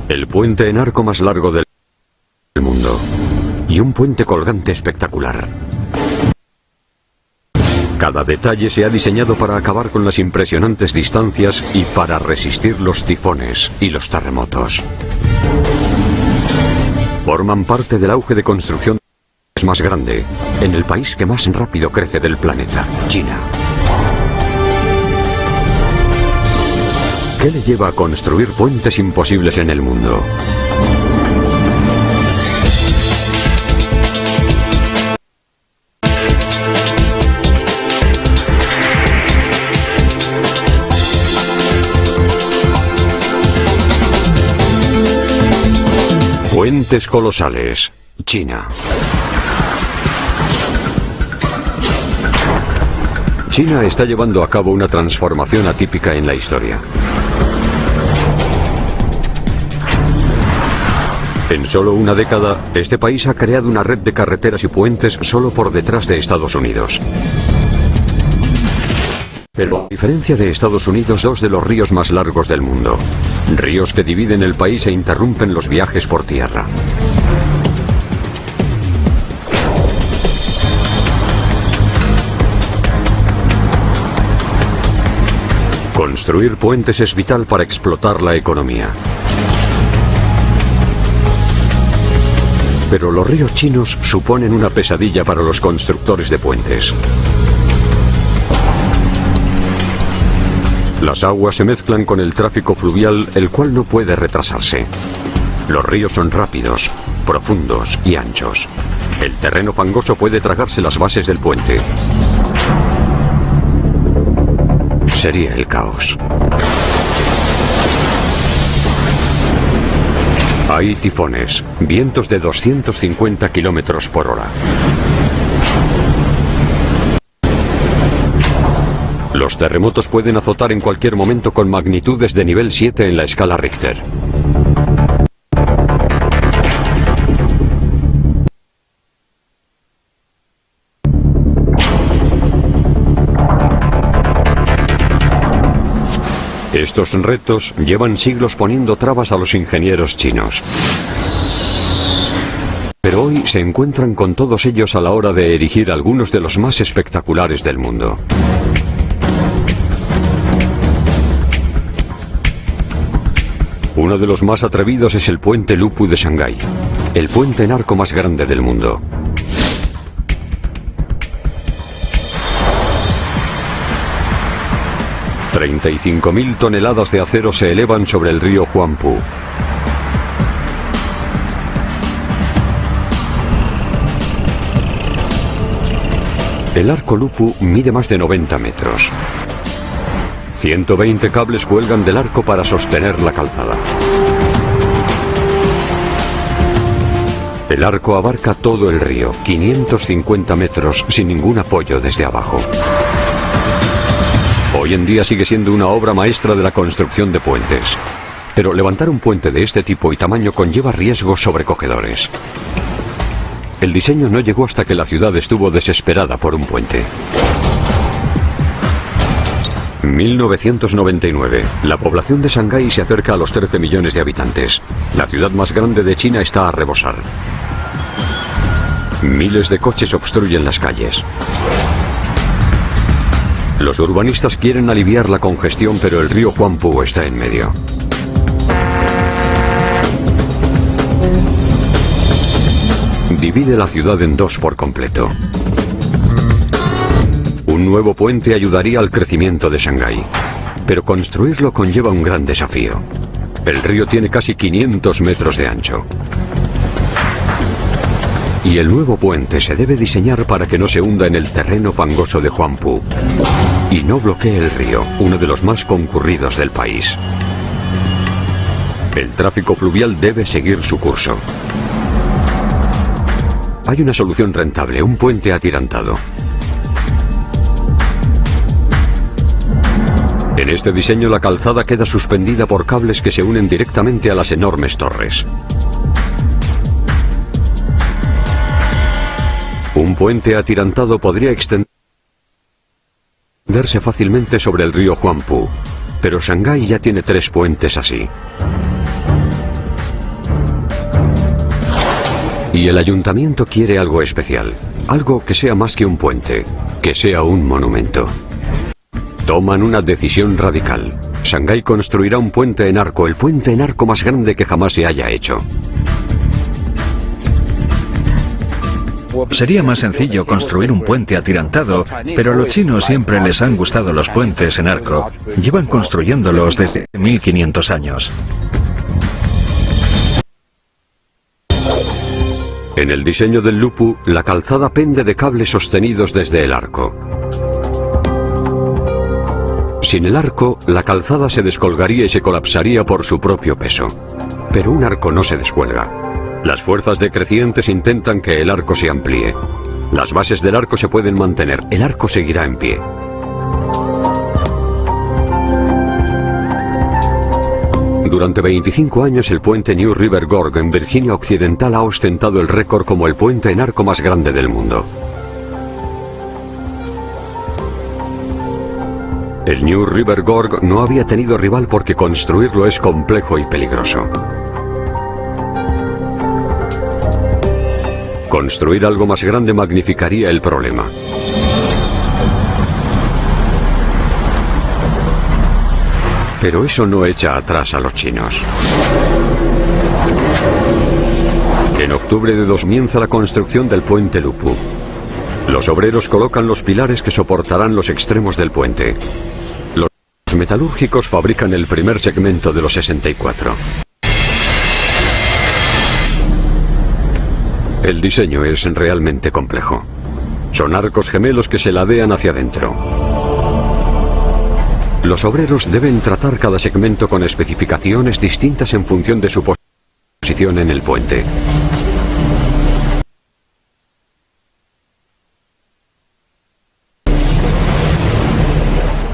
El puente en arco más largo del mundo. Y un puente colgante espectacular. Cada detalle se ha diseñado para acabar con las impresionantes distancias y para resistir los tifones y los terremotos. Forman parte del auge de construcción más grande en el país que más rápido crece del planeta, China. ¿Qué le lleva a construir puentes imposibles en el mundo? Puentes colosales, China. China está llevando a cabo una transformación atípica en la historia. En solo una década, este país ha creado una red de carreteras y puentes solo por detrás de Estados Unidos. Pero a diferencia de Estados Unidos, dos de los ríos más largos del mundo. Ríos que dividen el país e interrumpen los viajes por tierra. Construir puentes es vital para explotar la economía. Pero los ríos chinos suponen una pesadilla para los constructores de puentes. Las aguas se mezclan con el tráfico fluvial, el cual no puede retrasarse. Los ríos son rápidos, profundos y anchos. El terreno fangoso puede tragarse las bases del puente. Sería el caos. Hay tifones, vientos de 250 kilómetros por hora. Los terremotos pueden azotar en cualquier momento con magnitudes de nivel 7 en la escala Richter. Estos retos llevan siglos poniendo trabas a los ingenieros chinos. Pero hoy se encuentran con todos ellos a la hora de erigir algunos de los más espectaculares del mundo. Uno de los más atrevidos es el puente Lupu de Shanghái, el puente en arco más grande del mundo. $35.000 toneladas de acero se elevan sobre el río Huangpu. El arco Lupu mide más de 90 metros. 120 cables cuelgan del arco para sostener la calzada. El arco abarca todo el río, 550 metros, sin ningún apoyo desde abajo. Hoy en día sigue siendo una obra maestra de la construcción de puentes. Pero levantar un puente de este tipo y tamaño conlleva riesgos sobrecogedores. El diseño no llegó hasta que la ciudad estuvo desesperada por un puente. 1999. La población de Shanghái se acerca a los 13 millones de habitantes. La ciudad más grande de China está a rebosar. Miles de coches obstruyen las calles. Los urbanistas quieren aliviar la congestión, pero el río Huangpu está en medio. Divide la ciudad en dos por completo. Un nuevo puente ayudaría al crecimiento de Shanghái, pero construirlo conlleva un gran desafío. El río tiene casi 500 metros de ancho. Y el nuevo puente se debe diseñar para que no se hunda en el terreno fangoso de Huangpu y no bloquee el río, uno de los más concurridos del país. El tráfico fluvial debe seguir su curso. Hay una solución rentable, un puente atirantado. En este diseño la calzada queda suspendida por cables que se unen directamente a las enormes torres. Un puente atirantado podría extenderse fácilmente sobre el río Huangpu, pero Shanghái ya tiene 3 puentes así. Y el ayuntamiento quiere algo especial, algo que sea más que un puente, que sea un monumento. Toman una decisión radical. Shanghái construirá un puente en arco, el puente en arco más grande que jamás se haya hecho. Sería más sencillo construir un puente atirantado, pero a los chinos siempre les han gustado los puentes en arco. Llevan construyéndolos desde 1500 años. En el diseño del Lupu, la calzada pende de cables sostenidos desde el arco. Sin el arco, la calzada se descolgaría y se colapsaría por su propio peso. Pero un arco no se descuelga. Las fuerzas decrecientes intentan que el arco se amplíe. Las bases del arco se pueden mantener, el arco seguirá en pie. Durante 25 años el puente New River Gorge en Virginia Occidental ha ostentado el récord como el puente en arco más grande del mundo. El New River Gorge no había tenido rival porque construirlo es complejo y peligroso. Construir algo más grande magnificaría el problema. Pero eso no echa atrás a los chinos. En octubre de 2000 comienza la construcción del puente Lupu. Los obreros colocan los pilares que soportarán los extremos del puente. Los metalúrgicos fabrican el primer segmento de los 64. El diseño es realmente complejo. Son arcos gemelos que se ladean hacia adentro. Los obreros deben tratar cada segmento con especificaciones distintas en función de su posición en el puente.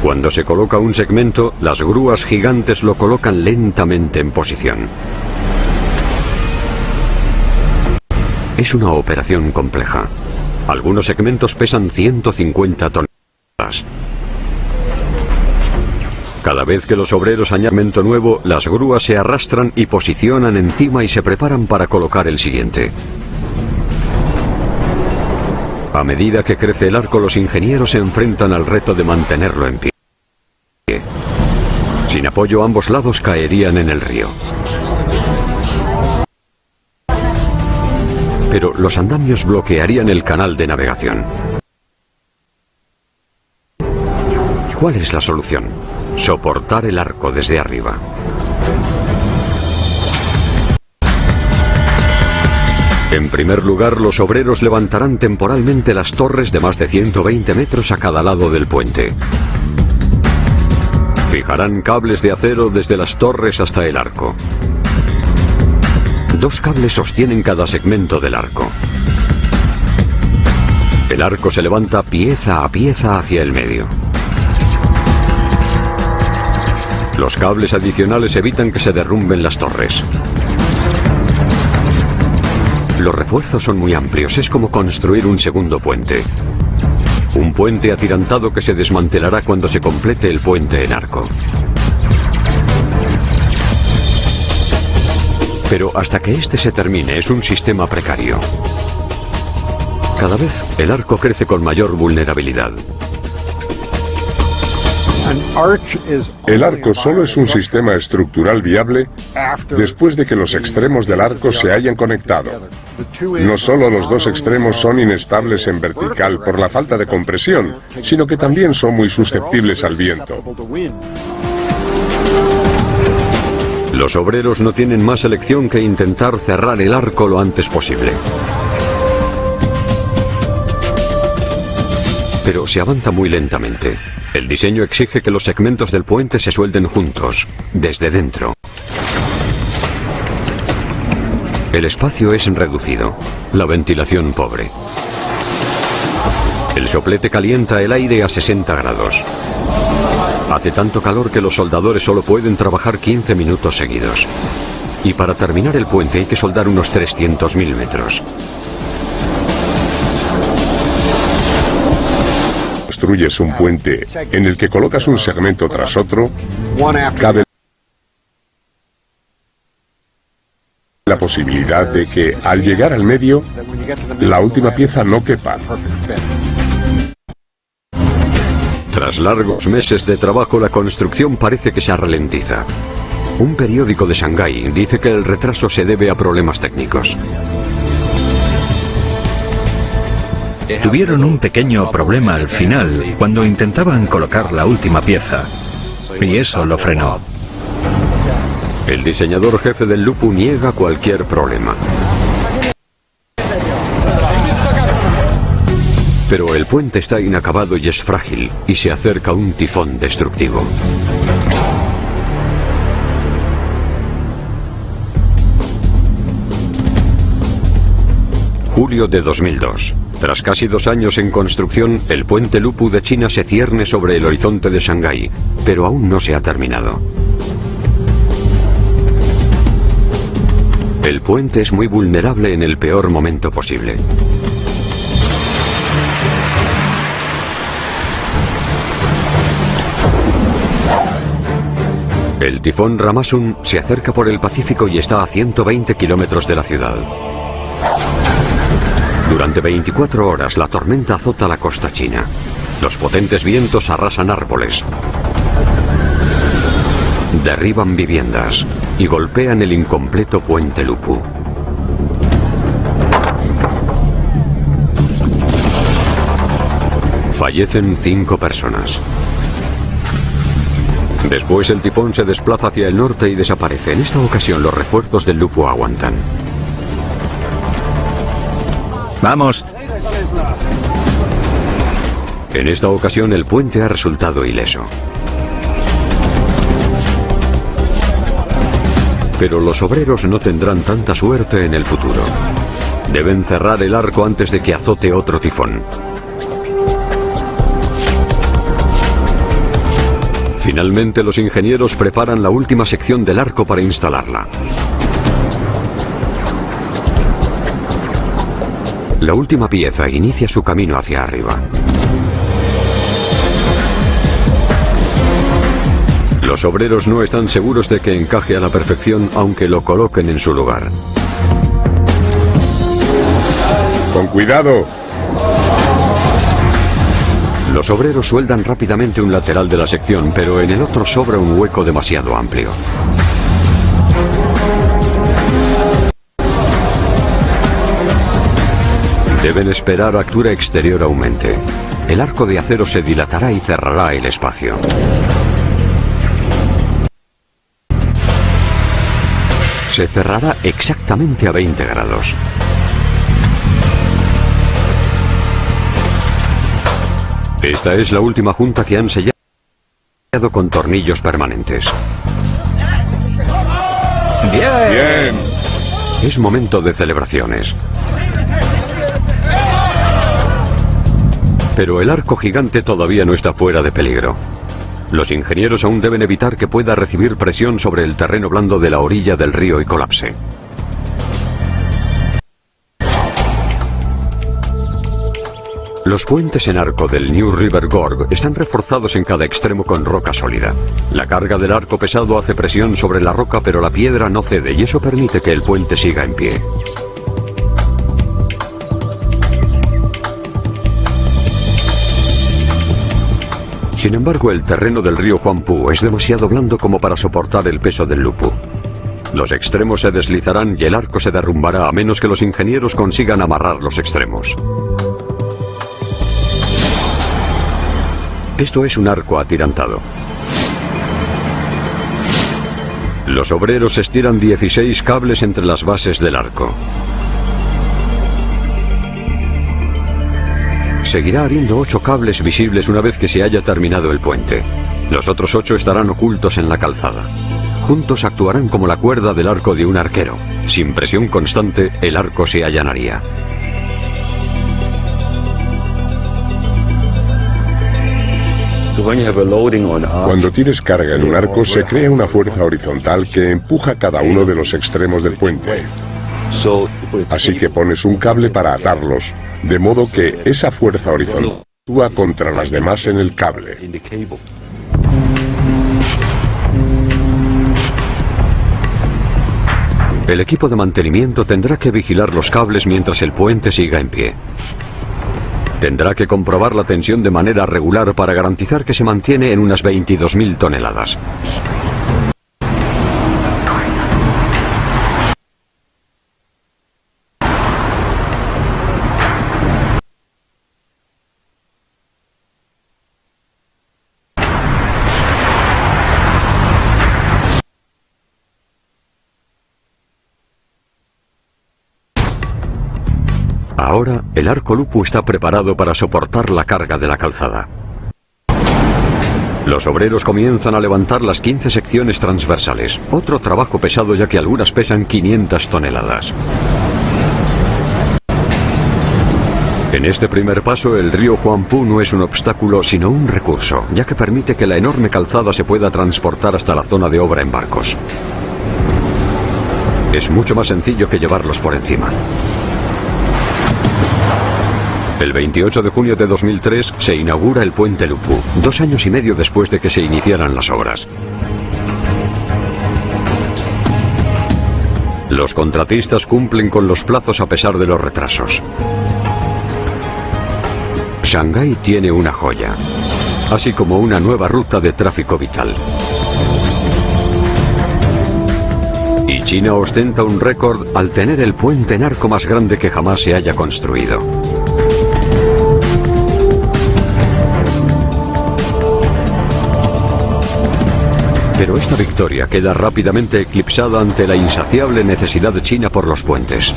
Cuando se coloca un segmento, las grúas gigantes lo colocan lentamente en posición. Es una operación compleja. Algunos segmentos pesan 150 toneladas. Cada vez que los obreros añaden segmento nuevo, las grúas se arrastran y posicionan encima y se preparan para colocar el siguiente. A medida que crece el arco, los ingenieros se enfrentan al reto de mantenerlo en pie. Sin apoyo, ambos lados caerían en el río. Pero los andamios bloquearían el canal de navegación. ¿Cuál es la solución? Soportar el arco desde arriba. En primer lugar, los obreros levantarán temporalmente las torres de más de 120 metros a cada lado del puente. Fijarán cables de acero desde las torres hasta el arco. 2 cables sostienen cada segmento del arco. El arco se levanta pieza a pieza hacia el medio. Los cables adicionales evitan que se derrumben las torres. Los refuerzos son muy amplios, es como construir un segundo puente. Un puente atirantado que se desmantelará cuando se complete el puente en arco. Pero hasta que este se termine es un sistema precario. Cada vez el arco crece con mayor vulnerabilidad. El arco solo es un sistema estructural viable después de que los extremos del arco se hayan conectado. No solo los 2 extremos son inestables en vertical por la falta de compresión, sino que también son muy susceptibles al viento. Los obreros no tienen más elección que intentar cerrar el arco lo antes posible. Pero se avanza muy lentamente. El diseño exige que los segmentos del puente se suelden juntos, desde dentro. El espacio es reducido, la ventilación pobre. El soplete calienta el aire a 60 grados. Hace tanto calor que los soldadores solo pueden trabajar 15 minutos seguidos. Y para terminar el puente hay que soldar unos 300.000 metros. Construyes un puente en el que colocas un segmento tras otro, cada la posibilidad de que, al llegar al medio, la última pieza no quepa. Tras largos meses de trabajo, la construcción parece que se ralentiza. Un periódico de Shanghái dice que el retraso se debe a problemas técnicos. Tuvieron un pequeño problema al final cuando intentaban colocar la última pieza, y eso lo frenó. El diseñador jefe del Lupu niega cualquier problema. Pero el puente está inacabado y es frágil, y se acerca un tifón destructivo. Julio de 2002. Tras casi 2 años en construcción, el puente Lupu de China se cierne sobre el horizonte de Shanghái, pero aún no se ha terminado. El puente es muy vulnerable en el peor momento posible. El tifón Ramasun se acerca por el Pacífico y está a 120 kilómetros de la ciudad. Durante 24 horas la tormenta azota la costa china. Los potentes vientos arrasan árboles, derriban viviendas y golpean el incompleto puente Lupu. Fallecen 5 personas. Después el tifón se desplaza hacia el norte y desaparece. En esta ocasión los refuerzos del Lupu aguantan. ¡Vamos! En esta ocasión el puente ha resultado ileso. Pero los obreros no tendrán tanta suerte en el futuro. Deben cerrar el arco antes de que azote otro tifón. Finalmente los ingenieros preparan la última sección del arco para instalarla. La última pieza inicia su camino hacia arriba. Los obreros no están seguros de que encaje a la perfección, aunque lo coloquen en su lugar. ¡Con cuidado! Los obreros sueldan rápidamente un lateral de la sección, pero en el otro sobra un hueco demasiado amplio. Deben esperar a que la altura exterior aumente. El arco de acero se dilatará y cerrará el espacio. Se cerrará exactamente a 20 grados. Esta es la última junta que han sellado con tornillos permanentes. ¡Bien! Es momento de celebraciones. Pero el arco gigante todavía no está fuera de peligro. Los ingenieros aún deben evitar que pueda recibir presión sobre el terreno blando de la orilla del río y colapse. Los puentes en arco del New River Gorge están reforzados en cada extremo con roca sólida. La carga del arco pesado hace presión sobre la roca, pero la piedra no cede y eso permite que el puente siga en pie. Sin embargo, el terreno del río Huangpu es demasiado blando como para soportar el peso del Lupu. Los extremos se deslizarán y el arco se derrumbará a menos que los ingenieros consigan amarrar los extremos. Esto es un arco atirantado. Los obreros estiran 16 cables entre las bases del arco. Seguirá habiendo 8 cables visibles una vez que se haya terminado el puente. Los otros 8 estarán ocultos en la calzada. Juntos actuarán como la cuerda del arco de un arquero. Sin presión constante, el arco se allanaría. Cuando tienes carga en un arco, se crea una fuerza horizontal que empuja cada uno de los extremos del puente. Así que pones un cable para atarlos, de modo que esa fuerza horizontal actúa contra las demás en el cable. El equipo de mantenimiento tendrá que vigilar los cables mientras el puente siga en pie. Tendrá que comprobar la tensión de manera regular para garantizar que se mantiene en unas 22.000 toneladas. Ahora, el arco Lupu está preparado para soportar la carga de la calzada. Los obreros comienzan a levantar las 15 secciones transversales. Otro trabajo pesado, ya que algunas pesan 500 toneladas. En este primer paso, el río Huangpu no es un obstáculo, sino un recurso, ya que permite que la enorme calzada se pueda transportar hasta la zona de obra en barcos. Es mucho más sencillo que llevarlos por encima. El 28 de junio de 2003 se inaugura el puente Lupu, 2 años y medio después de que se iniciaran las obras. Los contratistas cumplen con los plazos a pesar de los retrasos. Shanghái tiene una joya, así como una nueva ruta de tráfico vital. Y China ostenta un récord al tener el puente en arco más grande que jamás se haya construido. Pero esta victoria queda rápidamente eclipsada ante la insaciable necesidad de China por los puentes.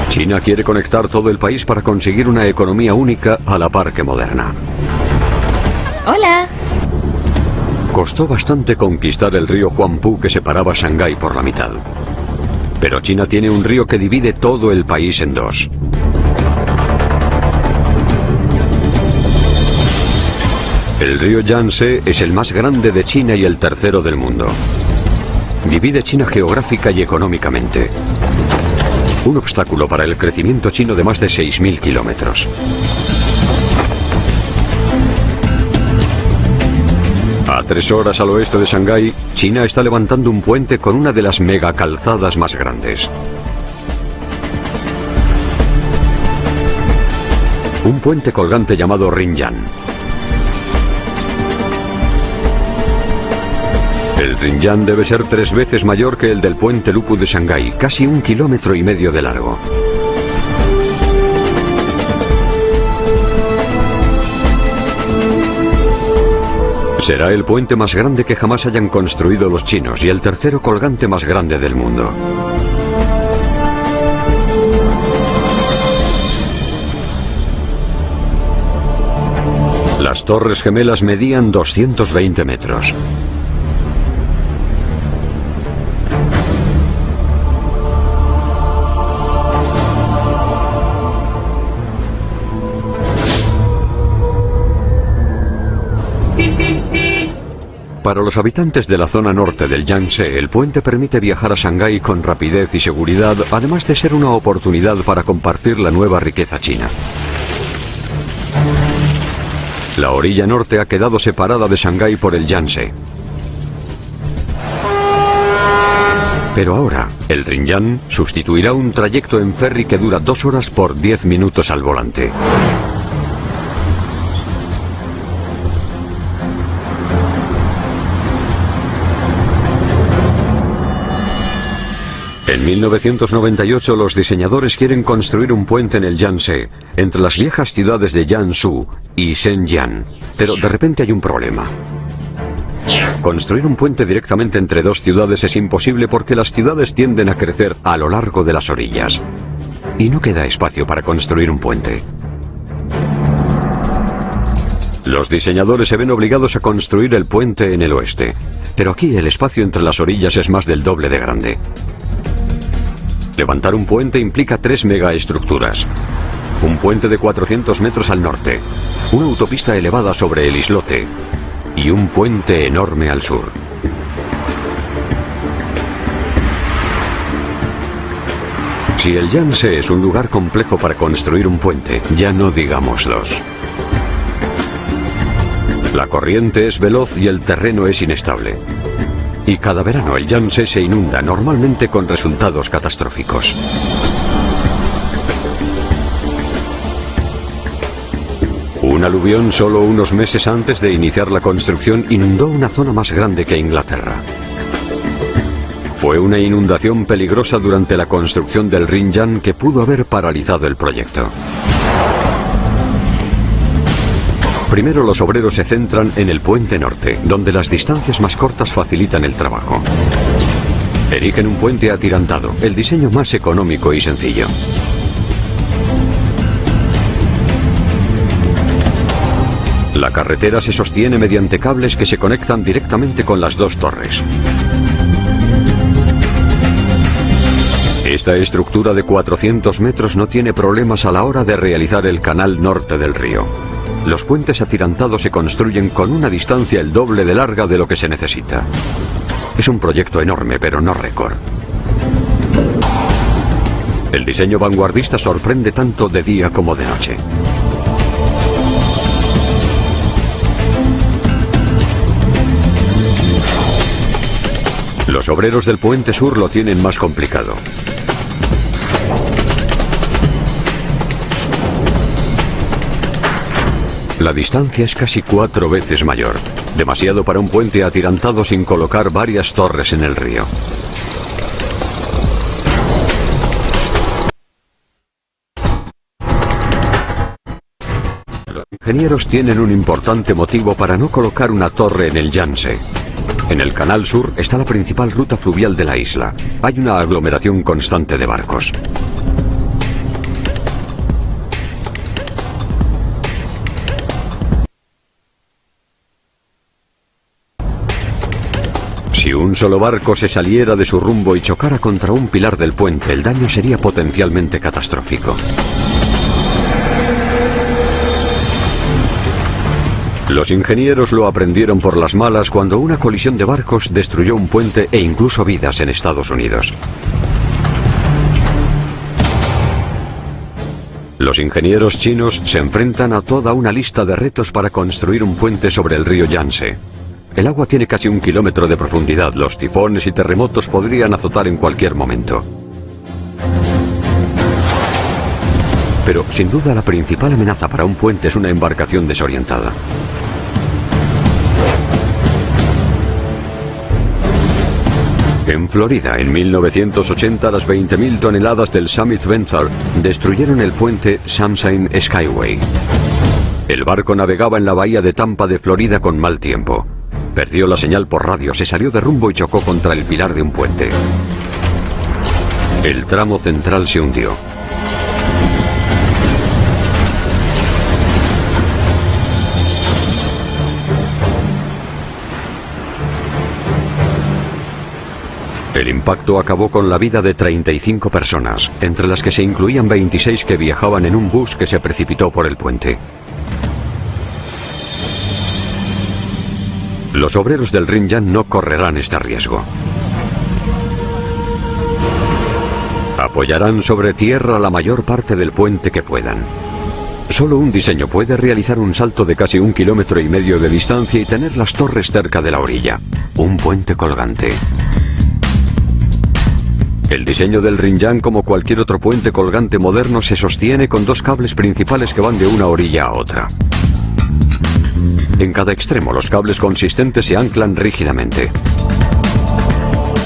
China quiere conectar todo el país para conseguir una economía única a la par que moderna. Hola. Costó bastante conquistar el río Huangpu que separaba Shanghái por la mitad. Pero China tiene un río que divide todo el país en dos. El río Yangtze es el más grande de China y el tercero del mundo. Divide China geográfica y económicamente. Un obstáculo para el crecimiento chino de más de 6.000 kilómetros. A 3 horas al oeste de Shanghái, China está levantando un puente con una de las megacalzadas más grandes. Un puente colgante llamado Ringyang. El Ringyang debe ser 3 veces mayor que el del puente Lupu de Shanghái, casi 1,5 kilómetros de largo. Será el puente más grande que jamás hayan construido los chinos y el tercero colgante más grande del mundo. Las torres gemelas medían 220 metros. Para los habitantes de la zona norte del Yangtze, el puente permite viajar a Shanghái con rapidez y seguridad, además de ser una oportunidad para compartir la nueva riqueza china. La orilla norte ha quedado separada de Shanghái por el Yangtze. Pero ahora, el Ringyang sustituirá un trayecto en ferry que dura 2 horas por 10 minutos al volante. En 1998 los diseñadores quieren construir un puente en el Yangtze, entre las viejas ciudades de Jiangsu y Shenzhen, pero de repente hay un problema. Construir un puente directamente entre 2 ciudades es imposible porque las ciudades tienden a crecer a lo largo de las orillas, y no queda espacio para construir un puente. Los diseñadores se ven obligados a construir el puente en el oeste, pero aquí el espacio entre las orillas es más del doble de grande. Levantar un puente implica 3 megaestructuras. Un puente de 400 metros al norte, una autopista elevada sobre el islote y un puente enorme al sur. Si el Yangtze es un lugar complejo para construir un puente, ya no digamos 2. La corriente es veloz y el terreno es inestable. Y cada verano el Yangtze se inunda, normalmente con resultados catastróficos. Un aluvión solo unos meses antes de iniciar la construcción inundó una zona más grande que Inglaterra. Fue una inundación peligrosa durante la construcción del Rinjang que pudo haber paralizado el proyecto. Primero los obreros se centran en el puente norte, donde las distancias más cortas facilitan el trabajo. Erigen un puente atirantado, el diseño más económico y sencillo. La carretera se sostiene mediante cables que se conectan directamente con las dos torres. Esta estructura de 400 metros no tiene problemas a la hora de realizar el canal norte del río. Los puentes atirantados se construyen con una distancia el doble de larga de lo que se necesita. Es un proyecto enorme, pero no récord. El diseño vanguardista sorprende tanto de día como de noche. Los obreros del puente sur lo tienen más complicado. La distancia es casi 4 veces mayor, demasiado para un puente atirantado sin colocar varias torres en el río. Los ingenieros tienen un importante motivo para no colocar una torre en el Yangtze. En el Canal Sur está la principal ruta fluvial de la isla. Hay una aglomeración constante de barcos. Si un solo barco se saliera de su rumbo y chocara contra un pilar del puente, el daño sería potencialmente catastrófico. Los ingenieros lo aprendieron por las malas cuando una colisión de barcos destruyó un puente e incluso vidas en Estados Unidos. Los ingenieros chinos se enfrentan a toda una lista de retos para construir un puente sobre el río Yangtze. El agua tiene casi 1 kilómetro de profundidad. Los tifones y terremotos podrían azotar en cualquier momento. Pero, sin duda, la principal amenaza para un puente es una embarcación desorientada. En Florida, en 1980, las 20.000 toneladas del Summit Venture destruyeron el puente Sunshine Skyway. El barco navegaba en la bahía de Tampa de Florida con mal tiempo. Perdió la señal por radio, se salió de rumbo y chocó contra el pilar de un puente. El tramo central se hundió. El impacto acabó con la vida de 35 personas, entre las que se incluían 26 que viajaban en un bus que se precipitó por el puente. Los obreros del Rinjang no correrán este riesgo. Apoyarán sobre tierra la mayor parte del puente que puedan. Solo un diseño puede realizar un salto de casi 1,5 kilómetros de distancia y tener las torres cerca de la orilla. Un puente colgante. El diseño del Rinjang, como cualquier otro puente colgante moderno, se sostiene con 2 cables principales que van de una orilla a otra. En cada extremo, los cables consistentes se anclan rígidamente.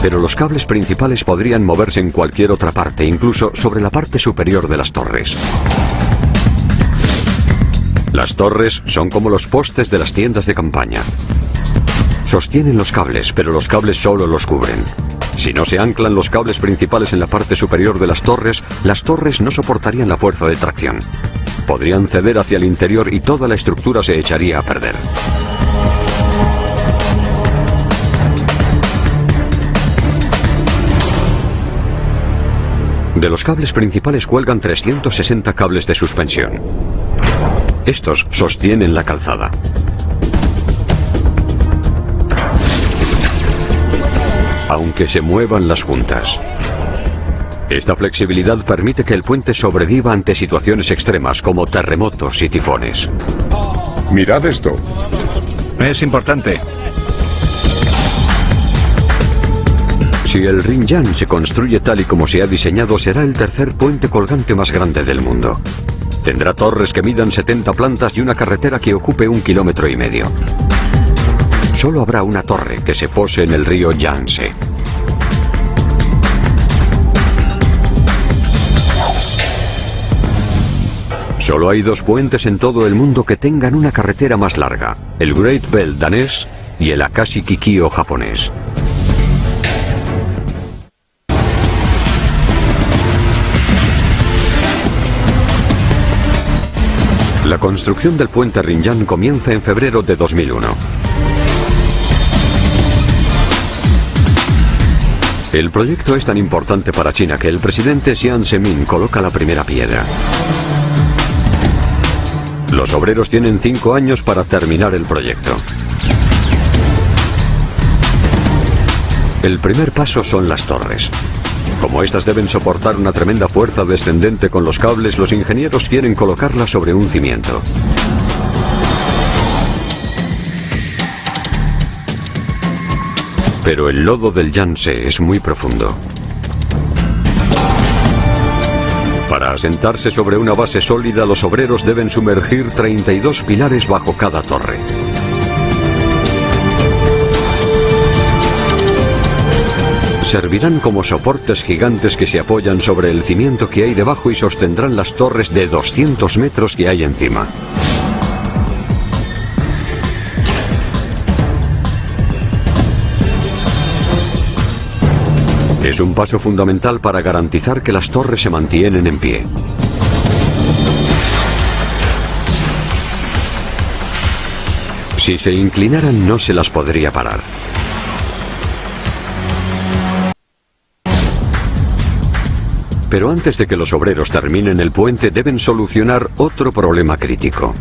Pero los cables principales podrían moverse en cualquier otra parte, incluso sobre la parte superior de las torres. Las torres son como los postes de las tiendas de campaña. Sostienen los cables, pero los cables solo los cubren. Si no se anclan los cables principales en la parte superior de las torres no soportarían la fuerza de tracción. Podrían ceder hacia el interior y toda la estructura se echaría a perder. De los cables principales cuelgan 360 cables de suspensión. Estos sostienen la calzada. Aunque se muevan las juntas. Esta flexibilidad permite que el puente sobreviva ante situaciones extremas como terremotos y tifones. Mirad esto. Es importante. Si el Rinjan se construye tal y como se ha diseñado, será el tercer puente colgante más grande del mundo. Tendrá torres que midan 70 plantas y una carretera que ocupe 1,5 kilómetros. Solo habrá una torre que se pose en el río Yangtze. Solo hay 2 puentes en todo el mundo que tengan una carretera más larga: el Great Belt danés y el Akashi Kikyo japonés. La construcción del puente Rinjan comienza en febrero de 2001. El proyecto es tan importante para China que el presidente Jiang Zemin coloca la primera piedra. Los obreros tienen 5 años para terminar el proyecto. El primer paso son las torres. Como estas deben soportar una tremenda fuerza descendente con los cables, los ingenieros quieren colocarlas sobre un cimiento. Pero el lodo del Yangtze es muy profundo. Para asentarse sobre una base sólida, los obreros deben sumergir 32 pilares bajo cada torre. Servirán como soportes gigantes que se apoyan sobre el cimiento que hay debajo y sostendrán las torres de 200 metros que hay encima. Es un paso fundamental para garantizar que las torres se mantienen en pie. Si se inclinaran, no se las podría parar. Pero antes de que los obreros terminen el puente, deben solucionar otro problema crítico.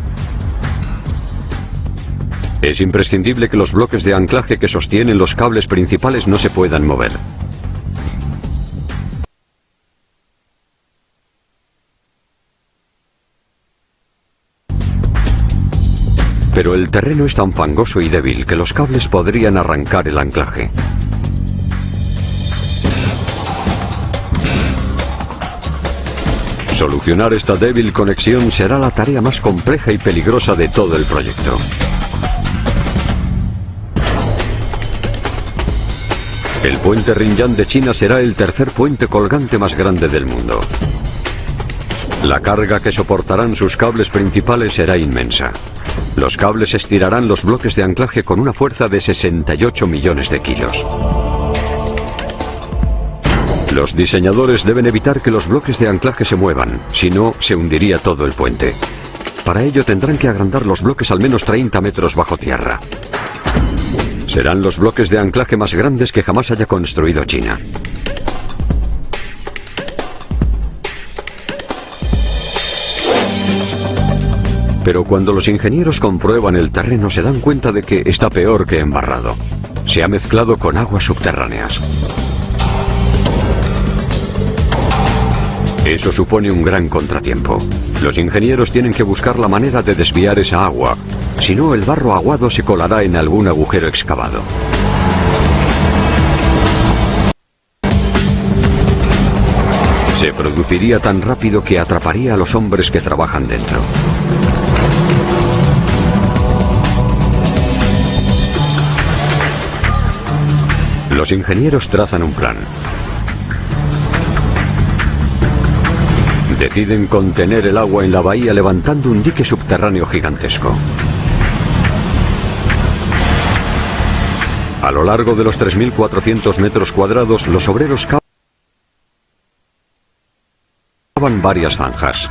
Es imprescindible que los bloques de anclaje que sostienen los cables principales no se puedan mover. Pero el terreno es tan fangoso y débil que los cables podrían arrancar el anclaje. Solucionar esta débil conexión será la tarea más compleja y peligrosa de todo el proyecto. El puente Rinjan de China será el tercer puente colgante más grande del mundo. La carga que soportarán sus cables principales será inmensa. Los cables estirarán los bloques de anclaje con una fuerza de 68 millones de kilos. Los diseñadores deben evitar que los bloques de anclaje se muevan, si no, se hundiría todo el puente. Para ello tendrán que agrandar los bloques al menos 30 metros bajo tierra. Serán los bloques de anclaje más grandes que jamás haya construido China. Pero cuando los ingenieros comprueban el terreno se dan cuenta de que está peor que embarrado. Se ha mezclado con aguas subterráneas. Eso supone un gran contratiempo. Los ingenieros tienen que buscar la manera de desviar esa agua. Si no, el barro aguado se colará en algún agujero excavado. Se produciría tan rápido que atraparía a los hombres que trabajan dentro. Los ingenieros trazan un plan. Deciden contener el agua en la bahía levantando un dique subterráneo gigantesco. A lo largo de los 3.400 metros cuadrados, los obreros cavan varias zanjas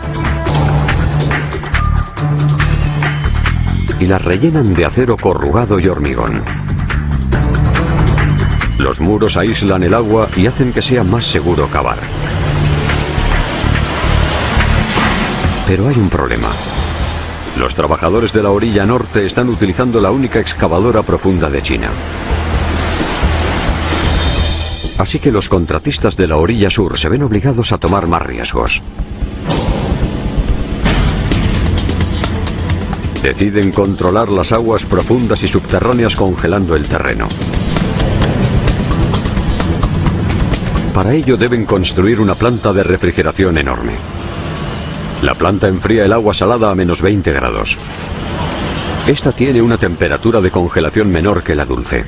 y las rellenan de acero corrugado y hormigón. Los muros aíslan el agua y hacen que sea más seguro cavar. Pero hay un problema. Los trabajadores de la orilla norte están utilizando la única excavadora profunda de China. Así que los contratistas de la orilla sur se ven obligados a tomar más riesgos. Deciden controlar las aguas profundas y subterráneas congelando el terreno. Para ello deben construir una planta de refrigeración enorme. La planta enfría el agua salada a menos 20 grados. Esta tiene una temperatura de congelación menor que la dulce.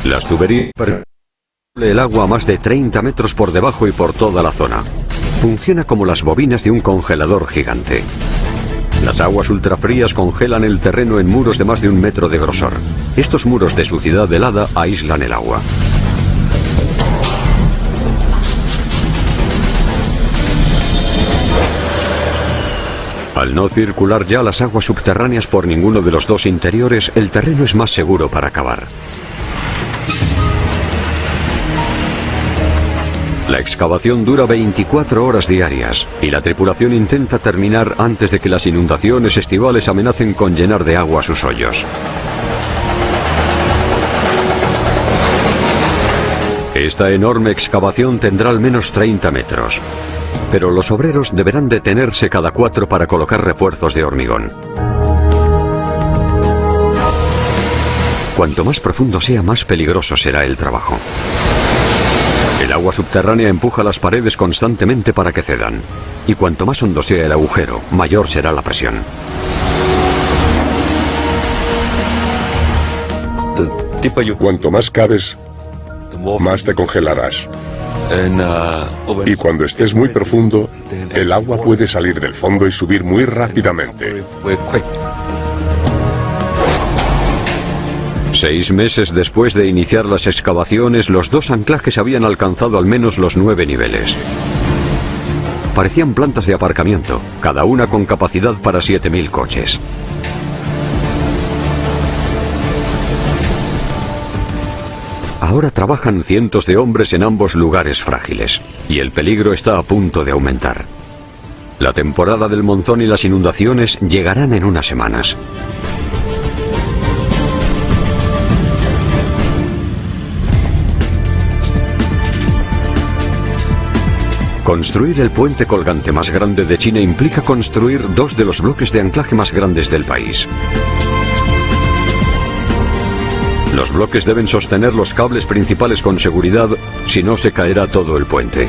Las tuberías permiten el agua a más de 30 metros por debajo y por toda la zona. Funciona como las bobinas de un congelador gigante. Las aguas ultrafrías congelan el terreno en muros de más de 1 metro de grosor. Estos muros de suciedad helada aíslan el agua. Al no circular ya las aguas subterráneas por ninguno de los dos interiores, el terreno es más seguro para cavar. La excavación dura 24 horas diarias y la tripulación intenta terminar antes de que las inundaciones estivales amenacen con llenar de agua sus hoyos. Esta enorme excavación tendrá al menos 30 metros, pero los obreros deberán detenerse cada 4 para colocar refuerzos de hormigón. Cuanto más profundo sea, más peligroso será el trabajo. El agua subterránea empuja las paredes constantemente para que cedan, y cuanto más hondo sea el agujero, mayor será la presión. Cuanto más caves, más te congelarás. Y cuando estés muy profundo, el agua puede salir del fondo y subir muy rápidamente. 6 meses después de iniciar las excavaciones, los dos anclajes habían alcanzado al menos los 9 niveles. Parecían plantas de aparcamiento, cada una con capacidad para 7.000 coches. Ahora trabajan cientos de hombres en ambos lugares frágiles, y el peligro está a punto de aumentar. La temporada del monzón y las inundaciones llegarán en unas semanas. Construir el puente colgante más grande de China implica construir 2 de los bloques de anclaje más grandes del país. Los bloques deben sostener los cables principales con seguridad, si no se caerá todo el puente.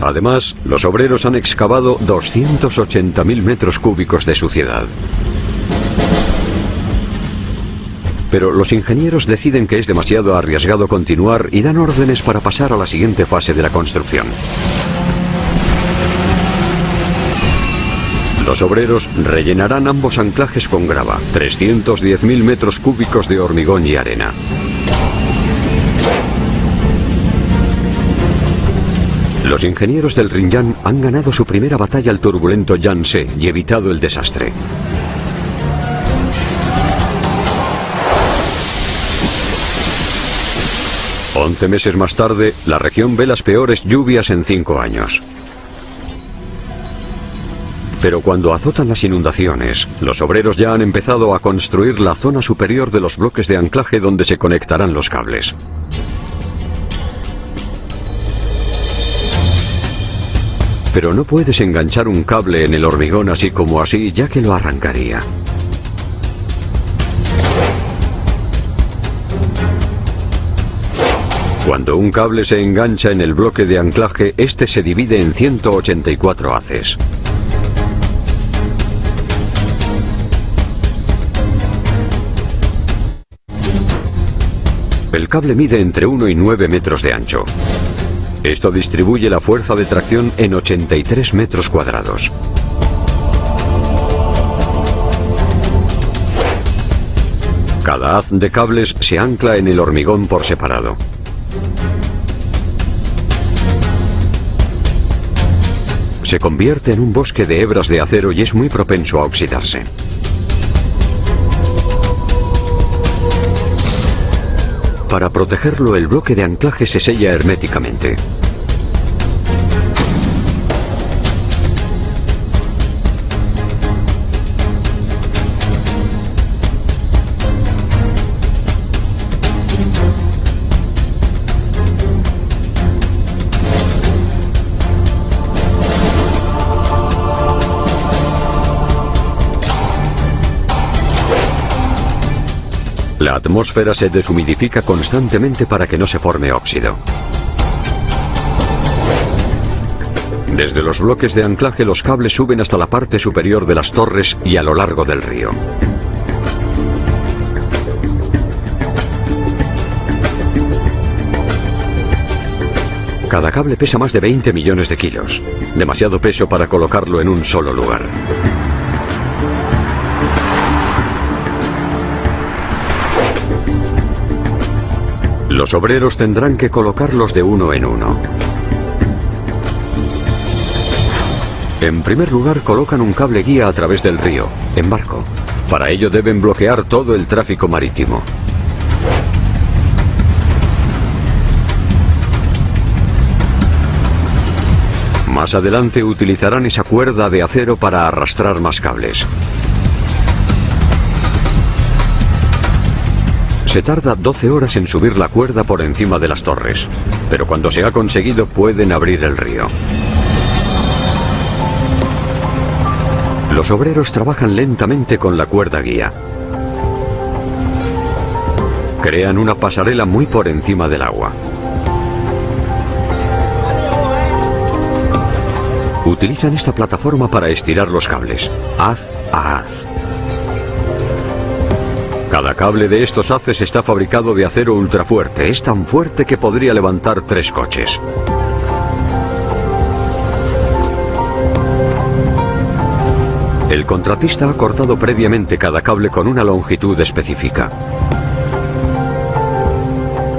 Además, los obreros han excavado 280.000 metros cúbicos de suciedad. Pero los ingenieros deciden que es demasiado arriesgado continuar y dan órdenes para pasar a la siguiente fase de la construcción. Los obreros rellenarán ambos anclajes con grava, 310.000 metros cúbicos de hormigón y arena. Los ingenieros del Ringyang han ganado su primera batalla al turbulento Yangtze y evitado el desastre. Once meses más tarde, la región ve las peores lluvias en 5 años. Pero cuando azotan las inundaciones, los obreros ya han empezado a construir la zona superior de los bloques de anclaje donde se conectarán los cables. Pero no puedes enganchar un cable en el hormigón así como así, ya que lo arrancaría. Cuando un cable se engancha en el bloque de anclaje, este se divide en 184 haces. El cable mide entre 1 y 9 metros de ancho. Esto distribuye la fuerza de tracción en 83 metros cuadrados. Cada haz de cables se ancla en el hormigón por separado. Se convierte en un bosque de hebras de acero y es muy propenso a oxidarse. Para protegerlo, el bloque de anclaje se sella herméticamente. La atmósfera se deshumidifica constantemente para que no se forme óxido. Desde los bloques de anclaje los cables suben hasta la parte superior de las torres y a lo largo del río. Cada cable pesa más de 20 millones de kilos, demasiado peso para colocarlo en un solo lugar. Los obreros tendrán que colocarlos de uno en uno. En primer lugar, colocan un cable guía a través del río, en barco. Para ello deben bloquear todo el tráfico marítimo. Más adelante utilizarán esa cuerda de acero para arrastrar más cables. Se tarda 12 horas en subir la cuerda por encima de las torres, pero cuando se ha conseguido pueden abrir el río. Los obreros trabajan lentamente con la cuerda guía. Crean una pasarela muy por encima del agua. Utilizan esta plataforma para estirar los cables, haz a haz. Cada cable de estos haces está fabricado de acero ultrafuerte. Es tan fuerte que podría levantar 3 coches. El contratista ha cortado previamente cada cable con una longitud específica.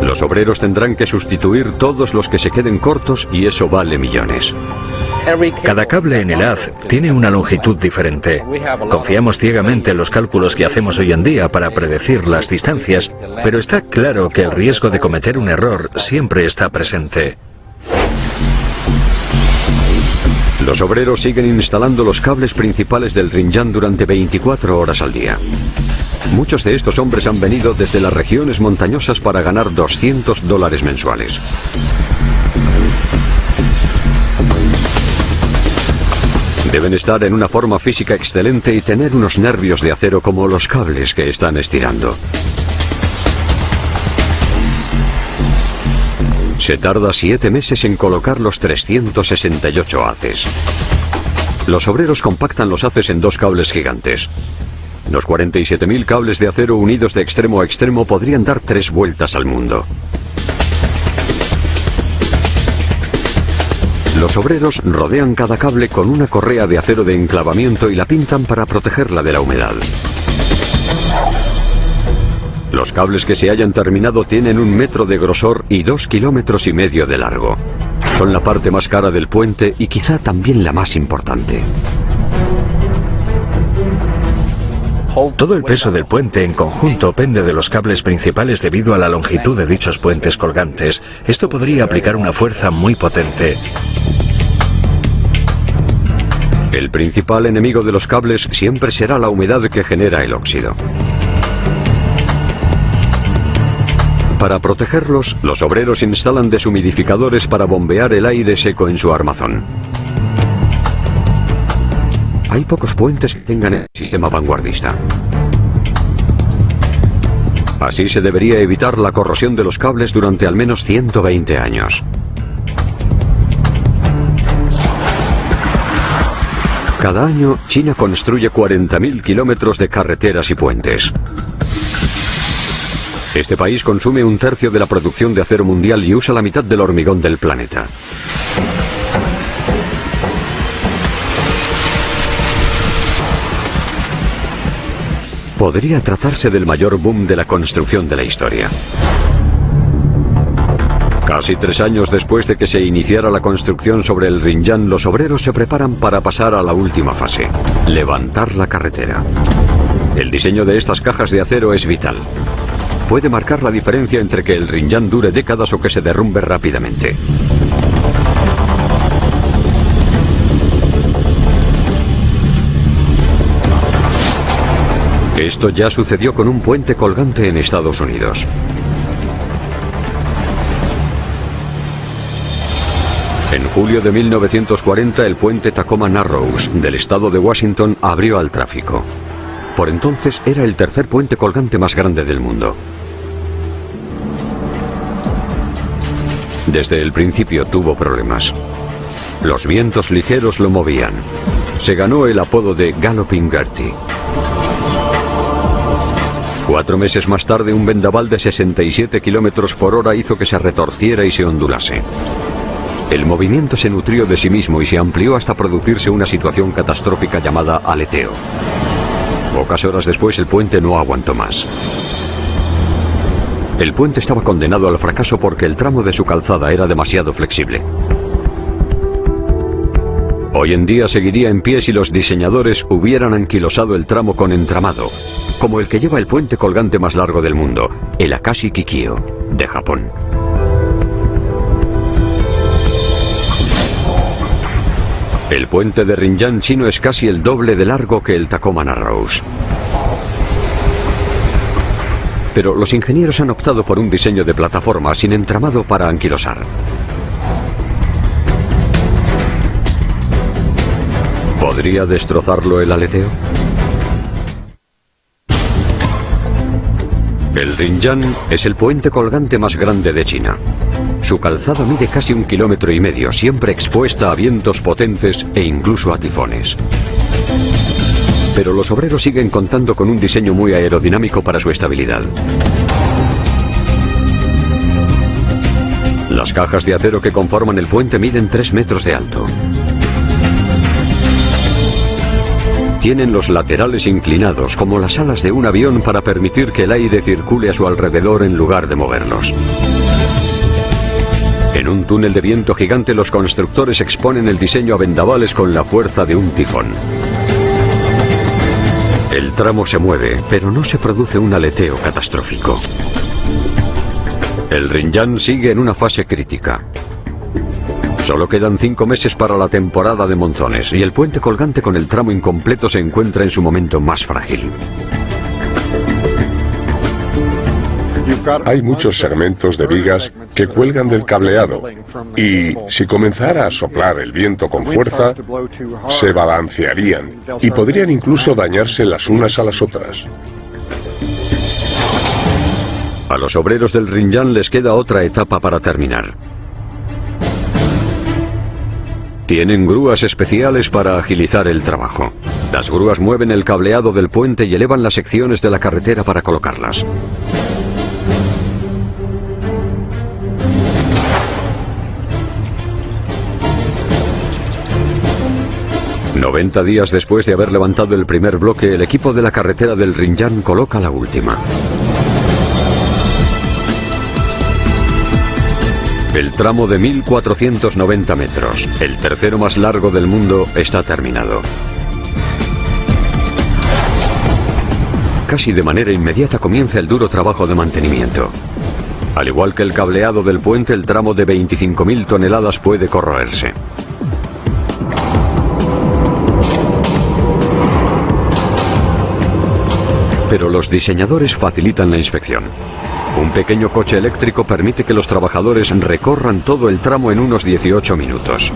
Los obreros tendrán que sustituir todos los que se queden cortos y eso vale millones. Cada cable en el haz tiene una longitud diferente. Confiamos ciegamente en los cálculos que hacemos hoy en día para predecir las distancias, pero está claro que el riesgo de cometer un error siempre está presente. Los obreros siguen instalando los cables principales del Xinjiang durante 24 horas al día. Muchos de estos hombres han venido desde las regiones montañosas para ganar $200 mensuales. Deben estar en una forma física excelente y tener unos nervios de acero como los cables que están estirando. Se tarda 7 meses en colocar los 368 haces. Los obreros compactan los haces en 2 cables gigantes. Los 47.000 cables de acero unidos de extremo a extremo podrían dar 3 vueltas al mundo. Los obreros rodean cada cable con una correa de acero de enclavamiento y la pintan para protegerla de la humedad. Los cables que se hayan terminado tienen 1 metro de grosor y 2,5 kilómetros de largo. Son la parte más cara del puente y quizá también la más importante. Todo el peso del puente en conjunto pende de los cables principales debido a la longitud de dichos puentes colgantes. Esto podría aplicar una fuerza muy potente. El principal enemigo de los cables siempre será la humedad que genera el óxido. Para protegerlos, los obreros instalan deshumidificadores para bombear el aire seco en su armazón. Hay pocos puentes que tengan el sistema vanguardista. Así se debería evitar la corrosión de los cables durante al menos 120 años. Cada año, China construye 40.000 kilómetros de carreteras y puentes. Este país consume 1/3 de la producción de acero mundial y usa la mitad del hormigón del planeta. Podría tratarse del mayor boom de la construcción de la historia. Casi 3 años después de que se iniciara la construcción sobre el Xinjiang, los obreros se preparan para pasar a la última fase: levantar la carretera. El diseño de estas cajas de acero es vital. Puede marcar la diferencia entre que el Xinjiang dure décadas o que se derrumbe rápidamente. Esto ya sucedió con un puente colgante en Estados Unidos. En julio de 1940, el puente Tacoma Narrows del estado de Washington abrió al tráfico. Por entonces era el tercer puente colgante más grande del mundo. Desde el principio tuvo problemas. Los vientos ligeros lo movían. Se ganó el apodo de Galloping Gertie. 4 meses más tarde, un vendaval de 67 kilómetros por hora hizo que se retorciera y se ondulase. El movimiento se nutrió de sí mismo y se amplió hasta producirse una situación catastrófica llamada aleteo. Pocas horas después, el puente no aguantó más. El puente estaba condenado al fracaso porque el tramo de su calzada era demasiado flexible. Hoy en día seguiría en pie si los diseñadores hubieran anquilosado el tramo con entramado, como el que lleva el puente colgante más largo del mundo, el Akashi Kikyo, de Japón. El puente de Rinján chino es casi el doble de largo que el Tacoma Narrows. Pero los ingenieros han optado por un diseño de plataforma sin entramado para anquilosar. ¿Podría destrozarlo el aleteo? El Rinján es el puente colgante más grande de China. Su calzada mide casi 1,5 kilómetros, siempre expuesta a vientos potentes e incluso a tifones. Pero los obreros siguen contando con un diseño muy aerodinámico para su estabilidad. Las cajas de acero que conforman el puente miden 3 metros de alto. Tienen los laterales inclinados como las alas de un avión para permitir que el aire circule a su alrededor en lugar de moverlos. En un túnel de viento gigante, los constructores exponen el diseño a vendavales con la fuerza de un tifón. El tramo se mueve, pero no se produce un aleteo catastrófico. El Rinján sigue en una fase crítica. Solo quedan 5 meses para la temporada de monzones y el puente colgante con el tramo incompleto se encuentra en su momento más frágil. Hay muchos segmentos de vigas que cuelgan del cableado y si comenzara a soplar el viento con fuerza, se balancearían y podrían incluso dañarse las unas a las otras. A los obreros del Rinján les queda otra etapa para terminar. Tienen grúas especiales para agilizar el trabajo. Las grúas mueven el cableado del puente y elevan las secciones de la carretera para colocarlas. ...90 días después de haber levantado el primer bloque, el equipo de la carretera del Rinján coloca la última. El tramo de 1.490 metros, el tercero más largo del mundo, está terminado. Casi de manera inmediata comienza el duro trabajo de mantenimiento. Al igual que el cableado del puente, el tramo de 25.000 toneladas puede corroerse. Pero los diseñadores facilitan la inspección. Un pequeño coche eléctrico permite que los trabajadores recorran todo el tramo en unos 18 minutos.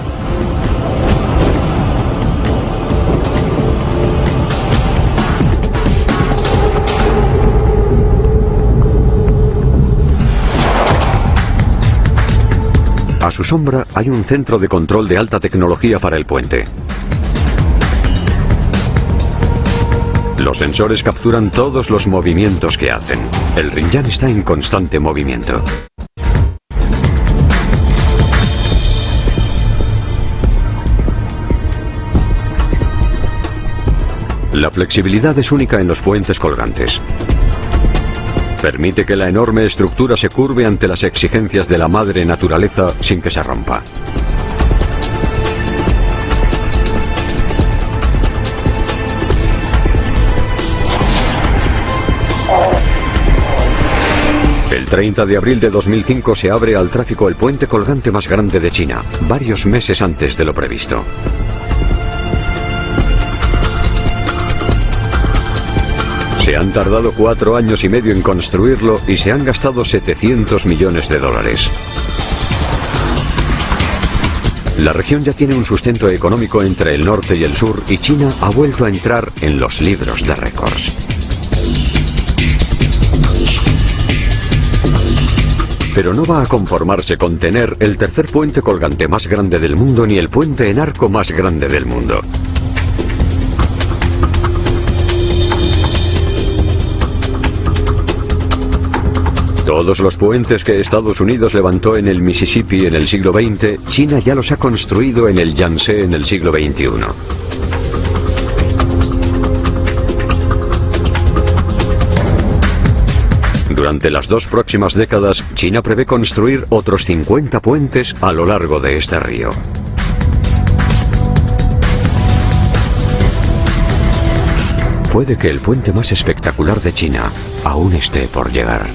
A su sombra hay un centro de control de alta tecnología para el puente. Los sensores capturan todos los movimientos que hacen. El Rinján está en constante movimiento. La flexibilidad es única en los puentes colgantes. Permite que la enorme estructura se curve ante las exigencias de la madre naturaleza sin que se rompa. El 30 de abril de 2005 se abre al tráfico el puente colgante más grande de China, varios meses antes de lo previsto. Se han tardado 4 años y medio en construirlo y se han gastado $700 millones. La región ya tiene un sustento económico entre el norte y el sur y China ha vuelto a entrar en los libros de récords. Pero no va a conformarse con tener el tercer puente colgante más grande del mundo ni el puente en arco más grande del mundo. Todos los puentes que Estados Unidos levantó en el Mississippi en el siglo XX, China ya los ha construido en el Yangtze en el siglo XXI. Durante las 2 próximas décadas, China prevé construir otros 50 puentes a lo largo de este río. Puede que el puente más espectacular de China aún esté por llegar.